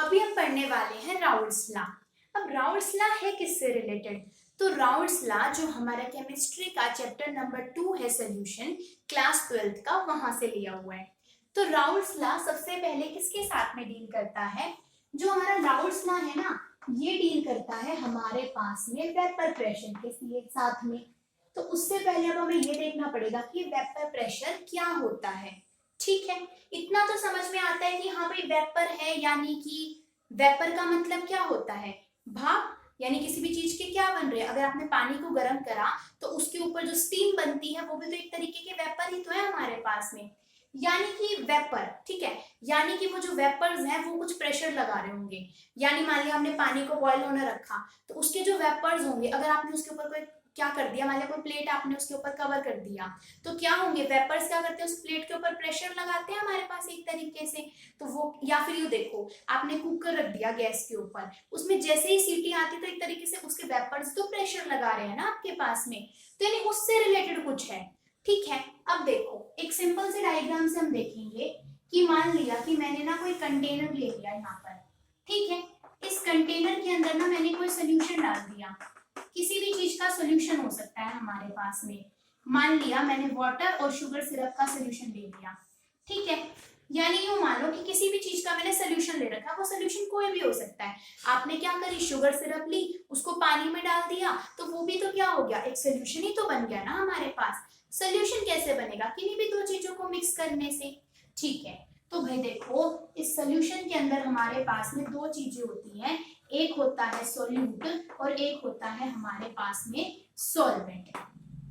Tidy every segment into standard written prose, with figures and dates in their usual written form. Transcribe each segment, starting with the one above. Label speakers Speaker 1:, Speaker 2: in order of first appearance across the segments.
Speaker 1: अभी हम पढ़ने वाले हैं राउल्ट्स लॉ। अब राउल्ट्स लॉ है किससे रिलेटेड? तो राउल्ट्स लॉ जो हमारा केमिस्ट्री का चैप्टर नंबर 2 है सोल्यूशन क्लास 12th का, वहां से लिया हुआ है। तो राउल्ट्स लॉ सबसे पहले किसके साथ में डील करता है? जो हमारा राउल्ट्स लॉ है ना, ये डील करता है हमारे पास में वेपर प्रेशर के साथ में। तो उससे पहले अब हमें ये देखना पड़ेगा कि वेपर प्रेशर क्या होता है। ठीक है, इतना तो समझ में आता है कि हाँ भाई वेपर है, यानी कि वेपर का मतलब क्या होता है? भाप। यानी किसी भी चीज के क्या बन रहे हैं, अगर आपने पानी को गर्म करा तो उसके ऊपर जो स्टीम बनती है वो भी तो एक तरीके के वेपर ही तो है हमारे पास में, यानी कि वेपर। ठीक है, यानी कि वो जो वेपर्स हैं वो कुछ प्रेशर लगा रहे होंगे। यानी मान लिया हमने पानी को बॉयल होने रखा तो उसके जो वेपर्स होंगे, अगर आपने उसके ऊपर कोई क्या कर दिया, मान लिया कोई प्लेट आपने उसके ऊपर कवर कर दिया, तो क्या होंगे वेपर्स, क्या करते हैं उस प्लेट के ऊपर प्रेशर लगाते हैं हमारे पास एक तरीके से। तो वो, या फिर यू देखो आपने कुकर रख दिया गैस के ऊपर, उसमें जैसे ही सीटी आती तो एक तरीके से उसके वेपर्स तो प्रेशर लगा रहे हैं ना आपके पास में, तो यानी उससे रिलेटेड कुछ है। ठीक है, अब देखो एक सिंपल से डायग्राम से हम देखेंगे कि मान लिया कि मैंने ना कोई कंटेनर ले लिया यहाँ पर। ठीक है, इस कंटेनर के अंदर ना मैंने कोई सोल्यूशन डाल दिया, किसी भी चीज का सोल्यूशन हो सकता है हमारे पास में। मान लिया मैंने वाटर और शुगर सिरप का सोल्यूशन ले लिया। ठीक है, यानी यूं मान लो कि किसी भी चीज का मैंने सोल्यूशन ले रखा, वो सोल्यूशन कोई भी हो सकता है। आपने क्या करी, शुगर सिरप ली, उसको पानी में डाल दिया, तो वो भी तो क्या हो गया, एक सोल्यूशन ही तो बन गया ना हमारे पास। सोल्यूशन कैसे बनेगा? किन्हीं भी दो चीजों को मिक्स करने से। ठीक है, तो भाई देखो इस सोल्यूशन के अंदर हमारे पास में दो चीजें होती हैं, एक होता है सोल्यूट और एक होता है हमारे पास में सॉल्वेंट।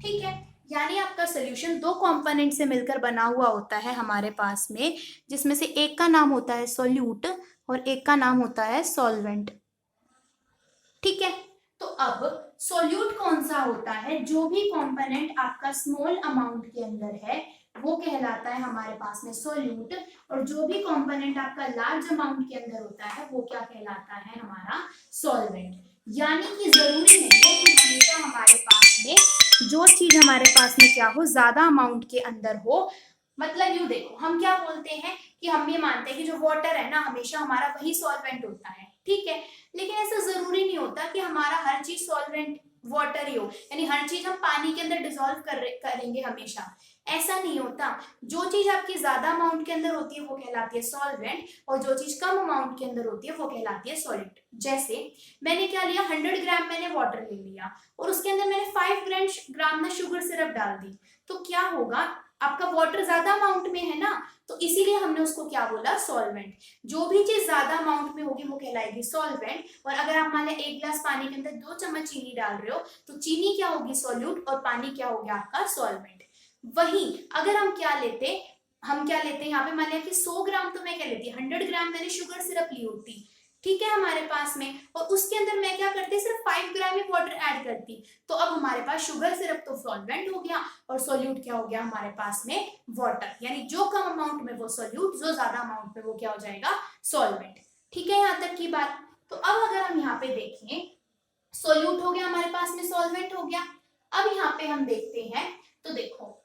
Speaker 1: ठीक है, यानी आपका सोल्यूशन दो कंपोनेंट से मिलकर बना हुआ होता है हमारे पास में, जिसमें से एक का नाम होता है सोल्यूट और एक का नाम होता है सॉल्वेंट। ठीक है, तो अब सोल्यूट कौन सा होता है? जो भी कंपोनेंट आपका स्मॉल अमाउंट के अंदर है वो कहलाता है हमारे पास में सोल्यूट, और जो भी कंपोनेंट आपका लार्ज अमाउंट के अंदर होता है वो क्या कहलाता है, हमारा सॉल्वेंट। यानी कि जरूरी नहीं है कि हमेशा हमारे पास में जो चीज हमारे पास में क्या हो, ज्यादा अमाउंट के अंदर हो। मतलब यू देखो, हम क्या बोलते हैं कि हम ये मानते हैं कि जो वाटर है ना हमेशा हमारा वही सॉल्वेंट होता है। ठीक है, लेकिन ऐसा जरूरी नहीं होता कि हमारा हर चीज सॉल्वेंट वाटर ही हो, यानी हर चीज हम पानी के अंदर डिसॉल्व करेंगे हमेशा, ऐसा नहीं होता। जो चीज आपकी ज्यादा अमाउंट के अंदर होती है वो कहलाती है सॉल्वेंट, और जो चीज कम अमाउंट के अंदर होती है वो कहलाती है सॉलिड। जैसे मैंने क्या लिया, 100 ग्राम मैंने वाटर ले लिया और उसके अंदर मैंने 5 ग्राम ना शुगर सिरप डाल दी, तो क्या होगा, आपका वाटर ज्यादा अमाउंट में है ना, तो इसीलिए हमने उसको क्या बोला, सॉल्वेंट। जो भी चीज ज्यादा अमाउंट में होगी वो कहलाएगी सॉल्वेंट। और अगर आप मान लें 1 गिलास पानी के अंदर 2 चम्मच चीनी डाल रहे हो तो चीनी क्या होगी, सॉल्यूट, और पानी क्या हो गया आपका, सॉल्वेंट। वही अगर हम क्या लेते हैं यहाँ पे, मान लिया कि 100 ग्राम तो मैं क्या लेती, 100 ग्राम मैंने शुगर सिरप ली होती, ठीक है हमारे पास में, और उसके अंदर मैं क्या करती, सिर्फ 5 ग्राम ही वाटर ऐड करती, तो अब हमारे पास शुगर सिरप तो सॉल्वेंट हो गया और सोल्यूट क्या हो गया हमारे पास में, वाटर। यानी जो कम अमाउंट में वो सोल्यूट, जो ज्यादा अमाउंट में वो क्या हो जाएगा, सॉल्वेंट। ठीक है, यहाँ तक की बात। तो अब अगर हम यहाँ पे देखें, सोल्यूट हो गया हमारे पास में, सॉल्वेंट हो गया। अब यहाँ पे हम देखते हैं, तो देखो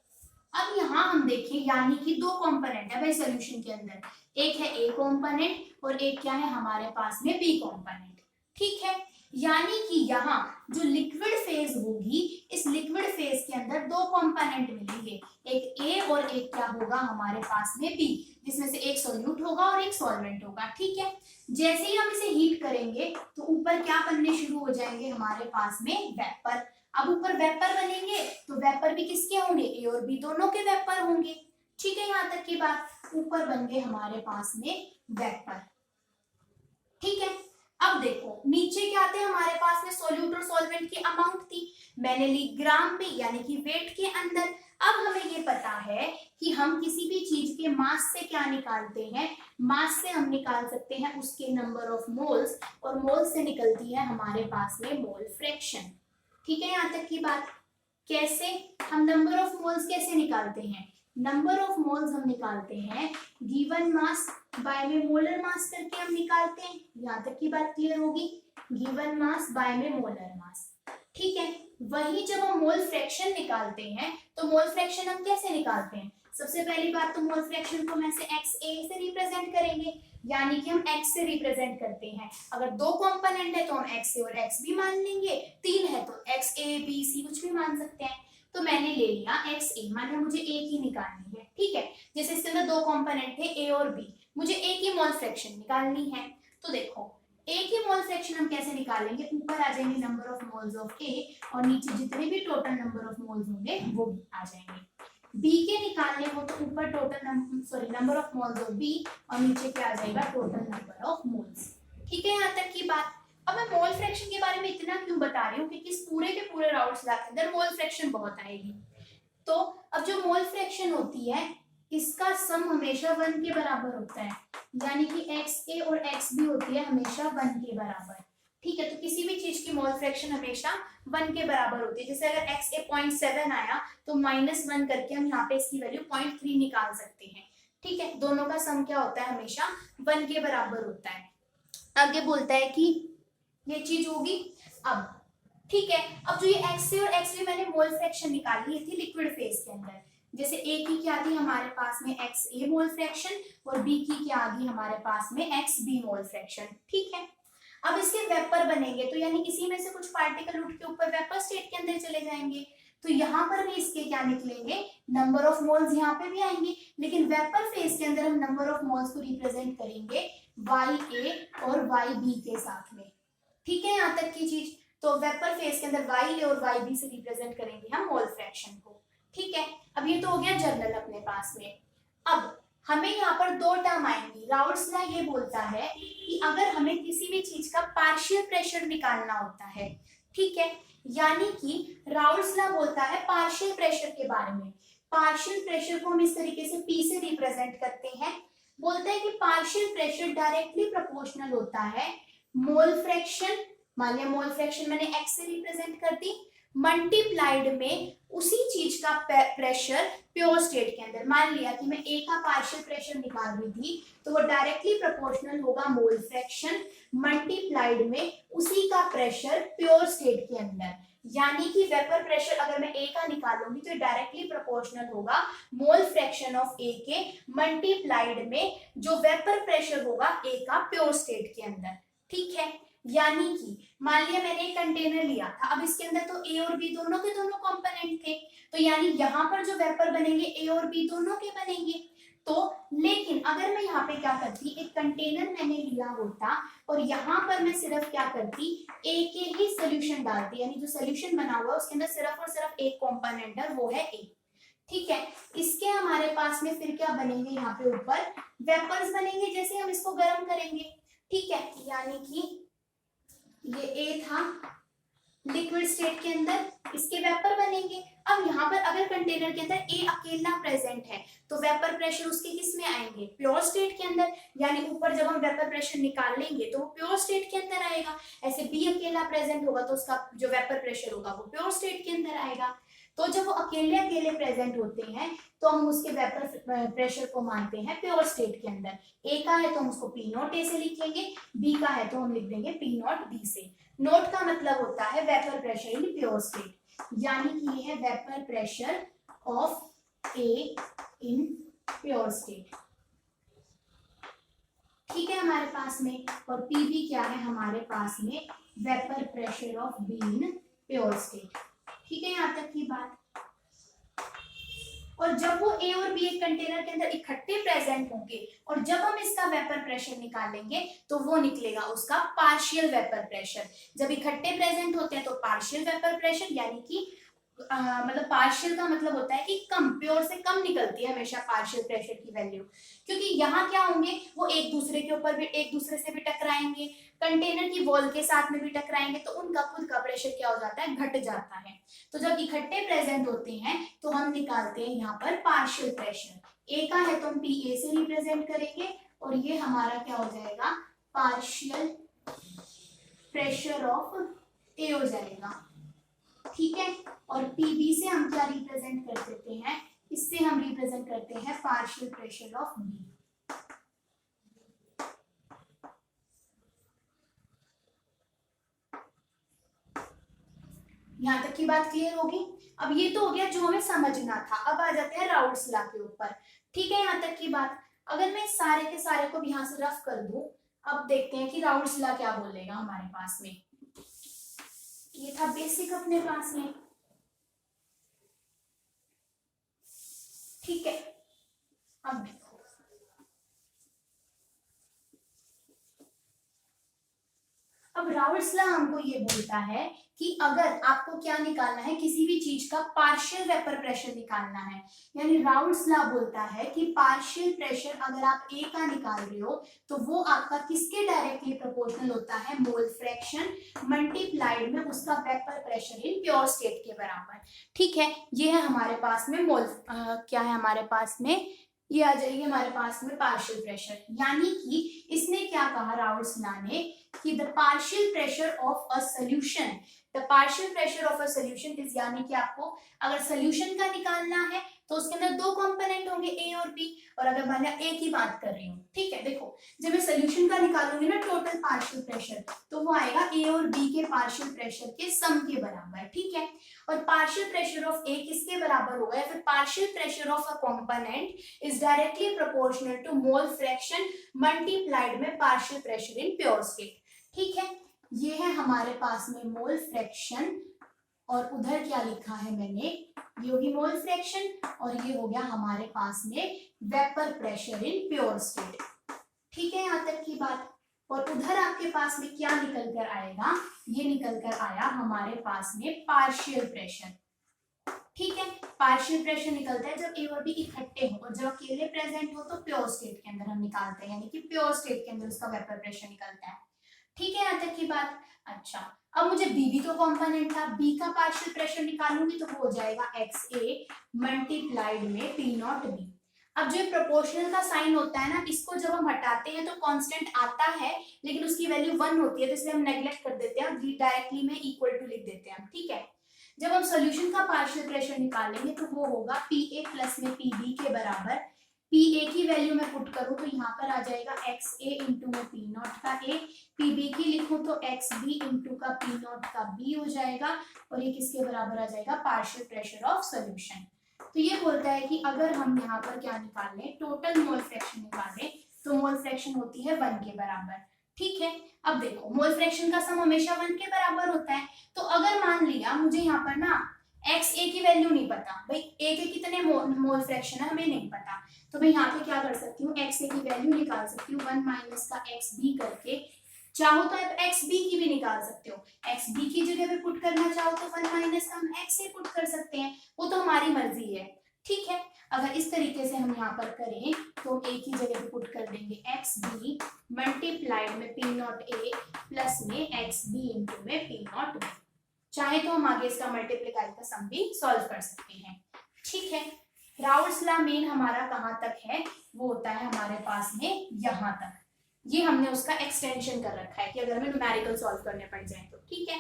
Speaker 1: अब यहाँ हम देखें, यानी कि दो कंपोनेंट है भाई सोल्यूशन के अंदर, एक है ए कंपोनेंट और एक क्या है हमारे पास में बी कंपोनेंट। ठीक है, यानी कि यहाँ जो लिक्विड फेज होगी, इस लिक्विड फेज के अंदर दो कंपोनेंट मिलेंगे, एक ए और एक क्या होगा हमारे पास में बी, जिसमें से एक सोल्यूट होगा और एक सॉल्वेंट होगा। ठीक है, जैसे ही हम इसे हीट करेंगे तो ऊपर क्या बनने शुरू हो जाएंगे हमारे पास में, वेपर। अब ऊपर वेपर बनेंगे तो वेपर भी किसके होंगे, ए और बी दोनों के वेपर होंगे। ठीक है, यहाँ तक की बात, ऊपर बन गए हमारे पास में वेपर। ठीक है, अब देखो नीचे क्या आते हैं हमारे पास में, सोल्यूट और सॉल्वेंट की अमाउंट थी, मैंने ली ग्राम में यानी कि वेट के अंदर। अब हमें ये पता है कि हम किसी भी चीज के मास से क्या निकालते हैं, मास से हम निकाल सकते हैं उसके नंबर ऑफ मोल्स, और मोल्स से निकलती है हमारे पास में मोल फ्रैक्शन। ठीक है, यहाँ तक की बात। कैसे हम नंबर ऑफ मोल्स कैसे निकालते हैं, नंबर ऑफ मोल्स हम निकालते हैं गिवन मास बाय में मोलर मास करके हम निकालते हैं। यहाँ तक की बात क्लियर होगी, गिवन मास बाय में मोलर मास। ठीक है, वही जब हम मोल फ्रैक्शन निकालते हैं तो मोल फ्रैक्शन हम कैसे निकालते हैं, सबसे पहली बात तो मोल फ्रैक्शन को हम ऐसे XA से रिप्रेजेंट करेंगे, यानी कि हम x से रिप्रेजेंट करते हैं। अगर दो कंपोनेंट है तो हम XA और XB मान लेंगे, तीन है तो XA B C कुछ भी मान सकते हैं। तो मैंने ले लिया XA, माने मुझे A की निकालनी है, ठीक है। जैसे इसके अंदर दो कंपोनेंट थे A और B, मुझे A की मोल फ्रैक्शन निकालनी है। तो देखो A की मोल फ्रैक्शन हम कैसे निकालेंगे, ऊपर आ जाएंगे number of moles of A और नीचे जितने भी टोटल नंबर ऑफ मोल्स होंगे वो आ जाएंगे। B के निकालने हो तो ऊपर total number of moles of B और नीचे क्या आ जाएगा टोटल नंबर ऑफ मोल्स। ठीक है यहाँ तक की बात। अब मैं मोल फ्रैक्शन के बारे में इतना क्यों बता रही हूँ, क्योंकि इस पूरे के पूरे राउंड्स के अंदर मोल फ्रैक्शन बहुत आएगी। तो अब जो मोल फ्रैक्शन होती है इसका सम हमेशा 1 के बराबर होता है, यानी कि XA और XB होती है हमेशा 1 के बराबर, ठीक है। तो किसी भी चीज की मोल फ्रैक्शन हमेशा 1 के बराबर होती है। जैसे अगर XA 0.7 आया तो -1 करके हम यहाँ पे इसकी वैल्यू 0.3 निकाल सकते हैं, ठीक है। दोनों का सम क्या होता है, हमेशा 1 के बराबर होता है। आगे बोलता है कि ये चीज होगी अब, ठीक है। अब जो ये XA और XB मैंने मोल फ्रैक्शन निकाली, ये थी लिक्विड फेज के अंदर। जैसे A की क्या थी हमारे पास में XA मोल फ्रैक्शन और B की क्या आ गई हमारे पास में XB मोल फ्रैक्शन, ठीक है। अब इसके वेपर बनेंगे तो यानी इसी में से कुछ पार्टिकल उठ के ऊपर वेपर स्टेट के अंदर चले जाएंगे, तो यहाँ पर भी इसके क्या निकलेंगे, नंबर ऑफ मोल्स यहाँ पे भी आएंगे, लेकिन वेपर फेज के अंदर हम नंबर ऑफ मोल्स को रिप्रेजेंट करेंगे YA और YB के साथ में, ठीक है। यहाँ तक की चीज। तो वेपर फेज के अंदर YA और YB से रिप्रेजेंट करेंगे हम मोल फ्रैक्शन को, ठीक है। अब ये तो हो गया जनरल अपने पास में। अब हमें यहाँ पर दो टर्म आएंगी। राउल्ट्स लॉ ये बोलता है कि अगर हमें किसी भी चीज का पार्शियल प्रेशर निकालना होता है, ठीक है, यानी कि राउल्ट्स लॉ बोलता है पार्शियल प्रेशर के बारे में। पार्शियल प्रेशर को हम इस तरीके से P से रिप्रेजेंट करते हैं। बोलते हैं कि पार्शियल प्रेशर डायरेक्टली प्रोपोर्शनल होता है मोल फ्रैक्शन, मान लिया मोल फ्रैक्शन मैंने x से रिप्रेजेंट कर दी, मल्टीप्लाइड में उसी चीज का प्रेशर प्योर स्टेट के अंदर। मान लिया कि मैं A का पार्शियल प्रेशर निकाल रही थी तो वो डायरेक्टली प्रोपोर्शनल होगा मोल फ्रैक्शन मल्टीप्लाइड में उसी का प्रेशर प्योर स्टेट के अंदर, यानी कि वेपर प्रेशर अगर मैं A का निकालूंगी तो डायरेक्टली प्रोपोर्शनल होगा मोल फ्रैक्शन ऑफ A के मल्टीप्लाइड में जो वेपर प्रेशर होगा A का प्योर स्टेट के अंदर, ठीक है। यानी कि मान लिया मैंने एक कंटेनर लिया था, अब इसके अंदर तो A और B दोनों के दोनों कंपोनेंट थे, तो यानी यहाँ पर जो वेपर बनेंगे A और B दोनों के बनेंगे। तो लेकिन अगर मैं यहाँ पे क्या करती, एक कंटेनर मैंने लिया होता और यहाँ पर मैं सिर्फ क्या करती, A के ही सोल्यूशन डालती, यानी जो सोल्यूशन बना हुआ है उसके अंदर सिर्फ और सिर्फ एक कंपोनेंट है वो है A, ठीक है। इसके हमारे पास में फिर क्या बनेंगे, यहाँ पे ऊपर वेपर्स बनेंगे जैसे हम इसको गर्म करेंगे, ठीक है। यानी कि ये A था लिक्विड स्टेट के अंदर, इसके वेपर बनेंगे। अब यहाँ पर अगर कंटेनर के अंदर A अकेला प्रेजेंट है तो वेपर प्रेशर उसके किस में आएंगे, प्योर स्टेट के अंदर, यानी ऊपर जब हम वेपर प्रेशर निकाल लेंगे तो वो प्योर स्टेट के अंदर आएगा। ऐसे B अकेला प्रेजेंट होगा तो उसका जो वेपर प्रेशर होगा वो प्योर स्टेट के अंदर आएगा। तो जब वो अकेले अकेले प्रेजेंट होते हैं तो हम उसके वेपर प्रेशर को मानते हैं प्योर स्टेट के अंदर। A का है तो हम उसको P नॉट A से लिखेंगे, B का है तो हम लिख देंगे P नॉट B से। नोट का मतलब होता है vapour pressure in pure state, यानी कि ये है vapour pressure of A in pure state, ठीक है हमारे पास में। और PB क्या है हमारे पास में, vapour pressure of B in pure state, ठीक है यहाँ तक की बात। और जब वो A और B एक कंटेनर के अंदर इकट्ठे प्रेजेंट होंगे और जब हम इसका वेपर प्रेशर निकालेंगे तो वो निकलेगा उसका पार्शियल वेपर प्रेशर। जब इकट्ठे प्रेजेंट होते हैं तो पार्शियल वेपर प्रेशर, यानी कि मतलब पार्शियल का मतलब होता है कि कम, प्योर से कम निकलती है हमेशा पार्शियल प्रेशर की वैल्यू, क्योंकि यहाँ क्या होंगे वो एक दूसरे के ऊपर भी एक दूसरे से भी टकराएंगे, कंटेनर की वॉल के साथ में भी टकराएंगे, तो उनका खुद का प्रेशर क्या हो जाता है, घट जाता है। तो जब इकट्ठे प्रेजेंट होते हैं तो हम निकालते हैं यहाँ पर पार्शियल प्रेशर। ए का है तो हम PA से रिप्रेजेंट करेंगे और ये हमारा क्या हो जाएगा, पार्शियल प्रेशर ऑफ A हो जाएगा, ठीक है। और PB से हम क्या रिप्रेजेंट कर देते हैं, इससे हम रिप्रेजेंट करते हैं पार्शियल प्रेशर ऑफ B। यहाँ तक की बात क्लियर होगी। अब ये तो हो गया जो हमें समझना था, अब आ जाते हैं राउल्ट्स लॉ के ऊपर। ठीक है, यहाँ तक की बात। अगर मैं सारे के सारे को यहाँ से रफ कर दूं, अब देखते हैं कि राउल्ट्स लॉ क्या बोलेगा हमारे पास में। ये था बेसिक अपने पास में। ठीक है, अब देखो, अब राउल्ट्स लॉ हमको ये बोलता है कि अगर आपको क्या निकालना है, किसी भी चीज का पार्शियल वेपर प्रेशर निकालना है, यानी राउल्ट्स लॉ बोलता है कि पार्शियल प्रेशर अगर आप ए का निकाल रहे हो तो वो आपका किसके डायरेक्टली प्रोपोर्शनल होता है, मोल फ्रैक्शन मल्टीप्लाइड में उसका vapour pressure in pure state के बराबर। ठीक है, ये है हमारे पास में मोल क्या है हमारे पास में, ये आ जाएगी हमारे पास में पार्शियल प्रेशर। यानी कि इसने क्या कहा राउल्ट्स लॉ ने कि the partial pressure of a solution, the partial pressure of a solution is, यानी कि आपको अगर सॉल्यूशन का निकालना है तो उसके अंदर दो कंपोनेंट होंगे ए और बी, और अगर मैं ए की बात कर रही हूँ, ठीक है, देखो जब मैं सॉल्यूशन का निकालूंगी ना टोटल पार्शियल प्रेशर, तो वो आएगा ए और बी के पार्शियल प्रेशर के सम के बराबर। ठीक है, और पार्शियल प्रेशर ऑफ ए किसके बराबर होगा, या फिर partial pressure of a component is directly proportional to mole fraction multiplied में partial pressure in pure state. ठीक है, ये है हमारे पास में मोल फ्रैक्शन, और उधर क्या लिखा है मैंने, ये होगी मोल फ्रैक्शन, और ये हो गया हमारे पास में vapour pressure in pure state. ठीक है, यहाँ तक की बात। और उधर आपके पास में क्या निकल कर आएगा, ये निकल कर आया हमारे पास में पार्शियल प्रेशर। ठीक है, पार्शियल प्रेशर निकलता है जब ए और बी इकट्ठे हो, और जब अकेले प्रेजेंट हो तो प्योर स्टेट के अंदर हम निकालते हैं, यानी कि प्योर स्टेट के अंदर उसका वेपर प्रेशर निकलता है। ठीक है, यहाँ तक की बात। अच्छा, अब मुझे बी भी तो कंपोनेंट था, बी का पार्शियल प्रेशर निकालूंगी तो वो हो जाएगा एक्स ए मल्टीप्लाइड में पी नॉट बी। अब जो प्रोपोर्शनल का साइन होता है ना, इसको जब हम हटाते हैं तो कांस्टेंट आता है, लेकिन उसकी वैल्यू 1 होती है, तो इसलिए हम नेग्लेक्ट कर देते हैं और डायरेक्टली में इक्वल टू लिख देते हैं। ठीक है, जब हम सॉल्यूशन का पार्शियल प्रेशर निकालेंगे तो वो होगा पी ए प्लस में पी बी के बराबर। पी ए की वैल्यू में पुट करूं तो यहाँ पर आ जाएगा एक्स ए इंटू में पी नॉट का ए, पी बी की लिखूं तो एक्स बी इंटू का पी नॉट का बी हो जाएगा, और ये किसके बराबर आ जाएगा, पार्शियल प्रेशर ऑफ सॉल्यूशन। तो ये बोलता है कि अगर हम यहाँ पर क्या निकाल लें, टोटल मोल फ्रैक्शन निकालें, तो मोल फ्रैक्शन होती है 1 के बराबर। ठीक है, अब देखो मोल फ्रैक्शन का सम हमेशा 1 के बराबर होता है, तो अगर मान लिया मुझे यहाँ पर ना एक्स ए की वैल्यू नहीं पता, भाई ए के कितने मोल फ्रैक्शन है हमें नहीं पता, तो मैं यहाँ पे क्या कर सकती हूँ, एक्स ए की वैल्यू निकाल सकती हूँ 1 माइनस का एक्स बी करके। चाहो तो आप एक्स बी की भी निकाल सकते हो, एक्स बी की जगह पे पुट करना चाहो तो 1 माइनस का हम एक्स ए पुट कर सकते हैं, वो तो हमारी मर्जी है। ठीक है, अगर इस तरीके से हम यहाँ पर करें तो ए की जगह पे पुट कर देंगे एक्स बी मल्टीप्लाइड में पी नॉट ए प्लस में एक्स बी इंटू में पी नॉट बी। चाहे तो हम आगे इसका मल्टीप्लाई का सम भी सॉल्व कर सकते हैं। ठीक है, राउल्ट्स लॉ मेन हमारा कहाँ तक है, वो होता है हमारे पास में यहाँ तक। ये हमने उसका एक्सटेंशन कर रखा है कि अगर हमें न्यूमेरिकल सॉल्व करने पड़ जाए तो। ठीक है,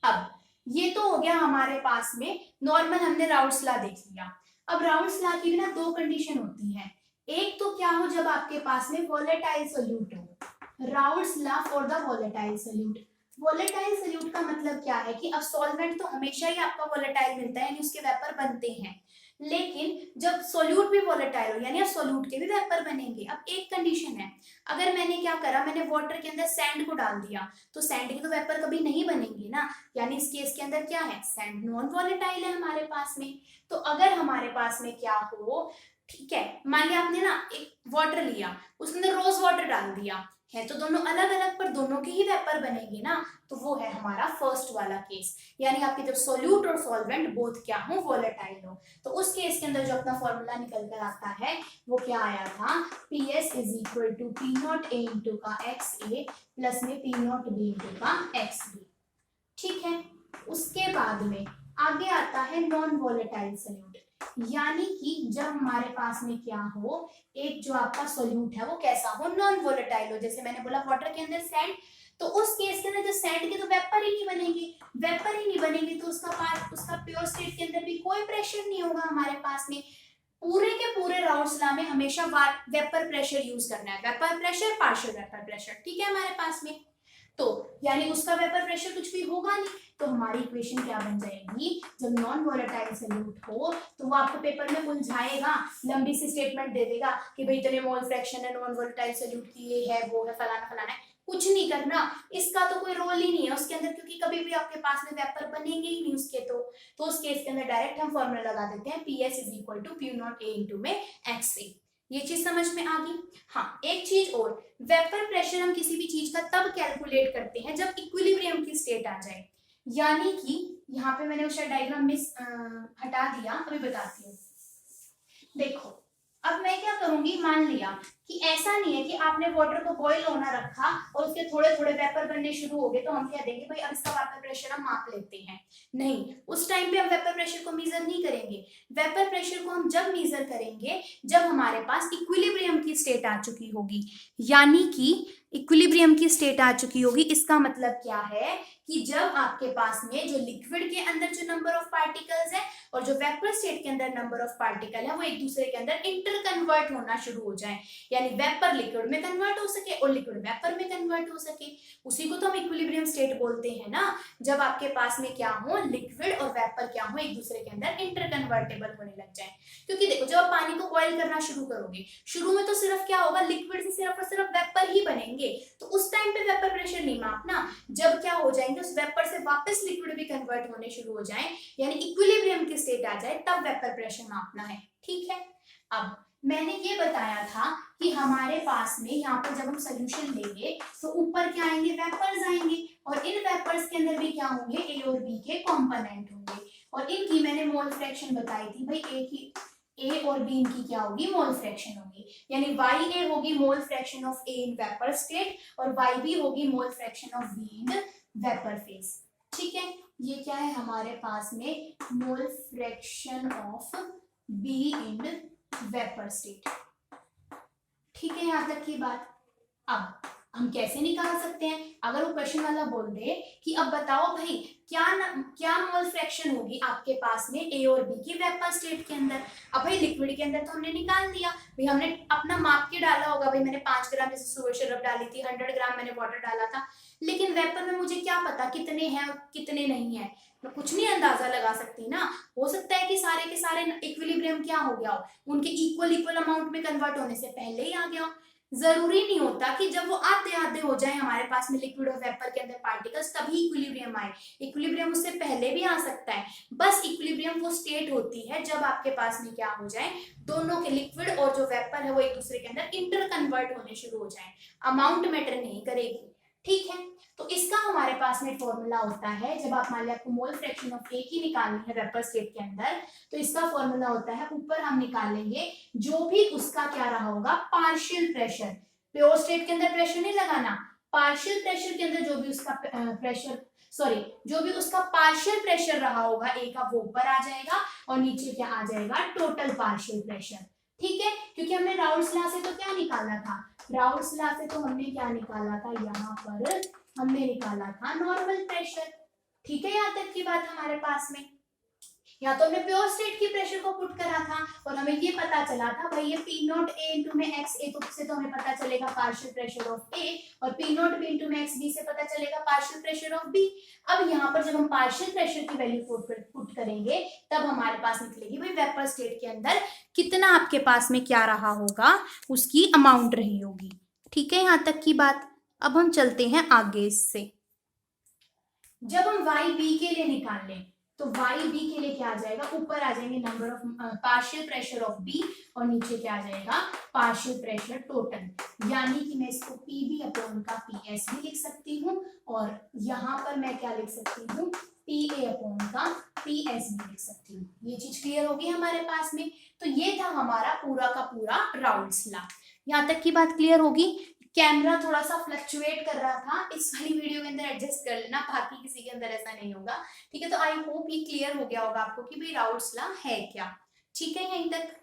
Speaker 1: अब ये तो हो गया हमारे पास में नॉर्मल, हमने राउल्ट्स लॉ देख लिया। अब राउल्ट्स लॉ की भी ना दो कंडीशन होती है, एक तो क्या हो जब आपके पास में वोलेटाइल सोल्यूट हो, Raoult's law for the volatile solute. Volatile solute का मतलब क्या है कि अब सॉल्वेंट तो हमेशा ही आपका वोलेटाइल मिलता है, यानी उसके वेपर बनते हैं, लेकिन जब सोल्यूट भी वोलेटाइल हो यानी अब सोल्यूट के भी वेपर बनेंगे। अब एक कंडीशन है, अगर मैंने क्या करा, मैंने वाटर के अंदर सैंड को डाल दिया तो सैंड के तो वेपर कभी नहीं बनेंगे ना, यानी इस केस के अंदर क्या है, सैंड नॉन वोलेटाइल है हमारे पास में। तो अगर हमारे पास में क्या हो, ठीक है, मान लिया आपने ना एक वाटर लिया, उसके अंदर रोज वाटर डाल दिया, है तो दोनों अलग अलग पर दोनों के ही वेपर बनेंगे ना, तो वो है हमारा फर्स्ट वाला केस, यानी आपके जब सोल्यूट और सॉल्वेंट बोथ क्या हो, वोलेटाइल हो। तो उस केस के अंदर जो अपना फॉर्मूला निकल कर आता है वो क्या आया था, P S is equal to P naught A into का एक्स ए प्लस में पी नॉट बी इंटू का एक्स बी। ठीक है, उसके बाद में आगे आता है नॉन वोलेटाइल सोल्यूट, यानी कि जब हमारे पास में क्या हो, एक जो आपका सोल्यूट है वो कैसा हो, नॉन वोलेटाइल हो। जैसे मैंने बोला वाटर के अंदर सैंड, तो उस केस के अंदर जो सैंड के तो वेपर ही नहीं बनेंगे, वेपर ही नहीं बनेंगे तो उसका प्योर स्टेट के अंदर भी कोई प्रेशर नहीं होगा हमारे पास में। पूरे के पूरे राउल्ट्स लॉ में हमेशा वेपर प्रेशर यूज करना है, vapour pressure partial vapour pressure. ठीक है हमारे पास में, तो यानी उसका वेपर प्रेशर कुछ भी होगा नहीं, तो हमारी इक्वेशन क्या बन जाएगी, जब नॉन वोलेटाइल सॉल्यूट हो तो वो आपको पेपर में उलझाएगा, लंबी सी स्टेटमेंट दे देगा कि भाई इतने मोल फ्रैक्शन है नॉन वोलेटाइल सॉल्यूट की, ये है वो है फलाना फलाना है। कुछ नहीं करना, इसका तो कोई रोल ही नहीं है उसके अंदर, क्योंकि कभी भी आपके पास में वेपर बनेंगे ही नहीं उसके, तो उस केस के अंदर डायरेक्ट हम फॉर्मूला लगा देते हैं PS is equal to P naught A into में XA। ये चीज समझ में आ गई। हाँ, एक चीज और, वेपर प्रेशर हम किसी भी चीज का तब कैलकुलेट करते हैं जब इक्विलिब्रियम की स्टेट आ जाए, यानी कि यहाँ पे मैंने उसका डायग्राम मिस हटा दिया, अभी बताती हूँ। देखो अब मैं क्या करूंगी, मान लिया कि ऐसा नहीं है कि आपने वाटर को बॉईल होना रखा और उसके थोड़े थोड़े वेपर बनने शुरू हो गए तो हम क्या देंगे भाई अब इसका वेपर प्रेशर हम माप लेते हैं, नहीं, उस टाइम पे हम वेपर प्रेशर को मेजर नहीं करेंगे। वेपर प्रेशर को हम जब मेजर करेंगे जब हमारे पास इक्विलिब्रियम की स्टेट आ चुकी होगी, यानी कि इक्विलिब्रियम की स्टेट आ चुकी होगी। इसका मतलब क्या है कि जब आपके पास में जो लिक्विड के अंदर जो नंबर ऑफ पार्टिकल्स है और जो वेपर स्टेट के अंदर नंबर ऑफ पार्टिकल है वो एक दूसरे के अंदर इंटर कन्वर्ट होना शुरू हो जाए, यानी वेपर लिक्विड में कन्वर्ट हो सके और लिक्विड वेपर में कन्वर्ट हो सके, उसी को तो हम इक्विलिब्रियम स्टेट बोलते हैं ना। जब आपके पास में क्या हो, लिक्विड और वेपर क्या हो, एक दूसरे के अंदर इंटर कन्वर्टेबल होने लग जाए। क्योंकि देखो जब आप पानी को बॉयल करना शुरू करोगे, शुरू में तो सिर्फ क्या होगा, लिक्विड से सिर्फ और सिर्फ वेपर ही बनेंगे, तो उस टाइम पे वेपर प्रेशर नहीं मापना। जब क्या हो जाएंगे, उस वेपर से वापस लिक्विड भी कन्वर्ट होने शुरू हो जाए, यानी इक्विलिब्रियम की स्टेट आ जाए, तब वेपर प्रेशर मापना है। ठीक है, अब मैंने ये बताया था कि हमारे पास में यहाँ पर जब हम सोल्यूशन लेंगे तो ऊपर क्या आएंगे, वेपर्स आएंगे, और इन वेपर्स के अंदर भी क्या होंगे, ए और बी के कंपोनेंट होंगे, और इनकी मैंने मोल फ्रैक्शन बताई थी भाई, ए और बी इनकी क्या होगी, मोल फ्रैक्शन होगी, यानी वाई ए होगी mole fraction of A in vapour state और वाई बी होगी mole fraction of be in vapour phase. ठीक है, ये क्या है हमारे पास में, mole fraction of be in vapour state. ठीक है, यहां तक की बात। अब हम कैसे निकाल सकते हैं, अगर वो क्वेश्चन वाला बोल दे कि अब बताओ भाई क्या मोल फ्रैक्शन होगी आपके पास में ए और बी की वेपर स्टेट के अंदर। अब भाई लिक्विड के अंदर तो हमने निकाल दिया, भाई हमने अपना माप के डाला होगा, भाई मैंने 5 ग्राम जैसे सुगर सिरप डाली थी, 100 ग्राम मैंने वाटर डाला था, लेकिन वेपर में मुझे क्या पता कितने हैं और कितने नहीं है, मैं कुछ नहीं अंदाजा लगा सकती ना। हो सकता है कि सारे के सारे इक्विलिब्रियम क्या हो गया हो, उनके इक्वल अमाउंट में कन्वर्ट होने से पहले ही आ गया हो। जरूरी नहीं होता कि जब वो आधे आधे हो जाए हमारे पास में लिक्विड और वेपर के अंदर पार्टिकल्स तभी इक्विलिब्रियम आए, इक्विलिब्रियम उससे पहले भी आ सकता है। बस इक्विलिब्रियम वो स्टेट होती है जब आपके पास में क्या हो जाए, दोनों के लिक्विड और जो वेपर है वो एक दूसरे के अंदर इंटर कन्वर्ट होने शुरू हो जाए, अमाउंट मैटर नहीं करेगी। ठीक है, तो इसका हमारे पास में फॉर्मूला होता है, जब आप मान लिया आपको मोल फ्रैक्शन ऑफ ए की निकालनी है वेपर स्टेट के अंदर, तो इसका फॉर्मूला होता है, ऊपर हम निकालेंगे जो भी उसका क्या रहा होगा, पार्शियल प्रेशर। प्योर स्टेट के अंदर प्रेशर नहीं लगाना, पार्शियल प्रेशर के अंदर जो भी उसका प्रेशर, सॉरी, जो भी उसका पार्शियल प्रेशर रहा होगा ए का, वो ऊपर आ जाएगा और नीचे क्या आ जाएगा, टोटल पार्शियल प्रेशर। ठीक है, क्योंकि हमने राउल्स लॉ से तो क्या निकाला था, राउल्स लॉ से तो हमने क्या निकाला था, यहाँ पर हमने निकाला था नॉर्मल प्रेशर। ठीक है, यहाँ तक की बात हमारे पास में, या तो हमने प्योर स्टेट की प्रेशर को पुट करा था और हमें ये पता चला था भाई ये P नॉट A इंटू में एक्स ए, तो उससे तो हमें पता चलेगा पार्शियल प्रेशर ऑफ A, और P नॉट B इंटू में एक्स बी से पता चलेगा पार्शियल प्रेशर ऑफ B। अब यहाँ पर जब हम पार्शियल प्रेशर की वैल्यू पुट करेंगे तब हमारे पास निकलेगी भाई वेपर स्टेट के अंदर कितना आपके पास में क्या रहा होगा, उसकी अमाउंट रही होगी। ठीक है, यहाँ तक की बात। अब हम चलते हैं आगे इससे, जब हम वाई बी के लिए निकाल लें तो वाई बी के लिए क्या आ जाएगा, ऊपर आ जाएंगे number of partial pressure of B और नीचे क्या आ जाएगा, पार्शियल प्रेशर टोटल, यानी कि मैं इसको पी बी अपॉन का पी एस भी लिख सकती हूँ और यहाँ पर मैं क्या लिख सकती हूँ, पी ए अपॉन का पी एस भी लिख सकती हूँ। ये चीज क्लियर होगी हमारे पास में। तो ये था हमारा पूरा का पूरा राउल्स लॉ। यहाँ तक की बात क्लियर होगी। कैमरा थोड़ा सा फ्लक्चुएट कर रहा था, इस वाली वीडियो के अंदर एडजस्ट कर लेना, बाकी किसी के अंदर ऐसा नहीं होगा। ठीक है, तो आई होप ये क्लियर हो गया होगा आपको कि भाई राउल्स लॉ है क्या। ठीक है, यहीं तक।